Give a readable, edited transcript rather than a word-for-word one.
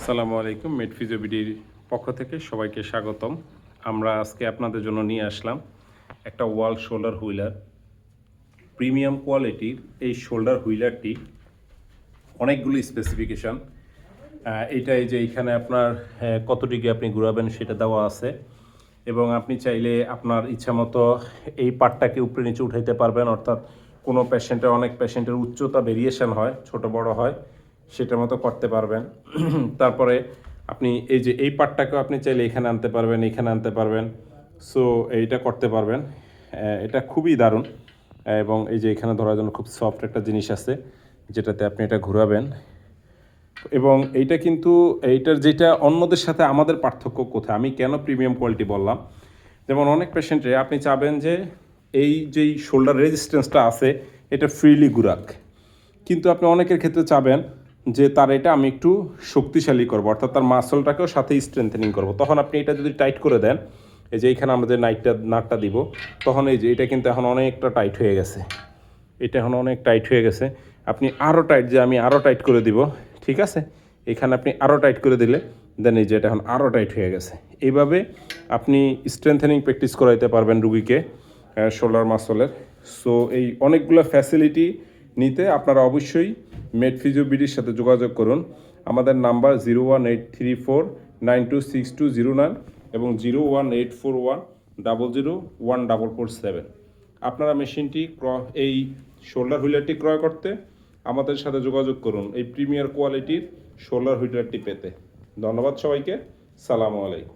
আসসালামু আলাইকুম। মেড ফিজিওবিডির পক্ষ থেকে সবাইকে স্বাগতম। আমরা আজকে আপনাদের জন্য নিয়ে আসলাম একটা ওয়াল শোল্ডার হুইলার, প্রিমিয়াম কোয়ালিটির। এই শোল্ডার হুইলারটি অনেকগুলো স্পেসিফিকেশান। এইটাই যে এইখানে আপনার কত ডিগ্রি আপনি ঘুরাবেন সেটা দেওয়া আছে, এবং আপনি চাইলে আপনার ইচ্ছা মতো এই পার্টটাকে উপরে নিচে উঠাইতে পারবেন। অর্থাৎ কোনো অনেক পেশেন্টের উচ্চতা ভেরিয়েশন হয়, ছোট বড় হয়, সেটার মতো করতে পারবেন। তারপরে আপনি এই পার্টটাকেও আপনি চাইলে এখানে আনতে পারবেন, এখানে আনতে পারবেন। সো এইটা করতে পারবেন। এটা খুবই দারুণ। এবং এই যে এখানে ধরার জন্য খুব সফট একটা জিনিস আছে, যেটাতে আপনি এটা ঘোরাবেন। এবং এইটার যেটা অন্যদের সাথে আমাদের পার্থক্য কোথায়, আমি কেন প্রিমিয়াম কোয়ালিটি বললাম, যেমন অনেক পেশেন্টে আপনি চাবেন যে যেই শোল্ডার রেজিস্ট্যান্সটা আছে এটা ফ্রিলি ঘুরাক, কিন্তু আপনি অনেকের ক্ষেত্রে চাবেন যে তার এটা আমি একটু শক্তিশালী করবো, অর্থাৎ তার মাসলটাকেও সাথে স্ট্রেংথেনিং করবো। তখন আপনি এটা যদি টাইট করে দেন, এই যে এইখানে আমরা যে নাটটা দিব, তখন এই যে এটা কিন্তু এখন অনেকটা টাইট হয়ে গেছে। এটা এখন অনেক টাইট হয়ে গেছে। আপনি আরও টাইট, যে আমি আরও টাইট করে দিব, ঠিক আছে, এখানে আপনি আরও টাইট করে দিলে দেন এই যে এটা এখন আরও টাইট হয়ে গেছে। এইভাবে আপনি স্ট্রেংথেনিং প্র্যাকটিস করাইতে পারবেন রুগীকে শোল্ডার মাসলের। সো এই অনেকগুলো ফ্যাসিলিটি নিতে আপনারা অবশ্যই মেড ফিজিওবিডির সাথে যোগাযোগ করুন। আমাদের নাম্বার 01834926209 এবং 01841001447। আপনারা মেশিনটি এই শোল্ডার হুইলারটি ক্রয় করতে আমাদের সাথে যোগাযোগ করুন এই প্রিমিয়ার কোয়ালিটির শোল্ডার হুইলারটি পেতে। ধন্যবাদ সবাইকে। সালামু আলাইকুম।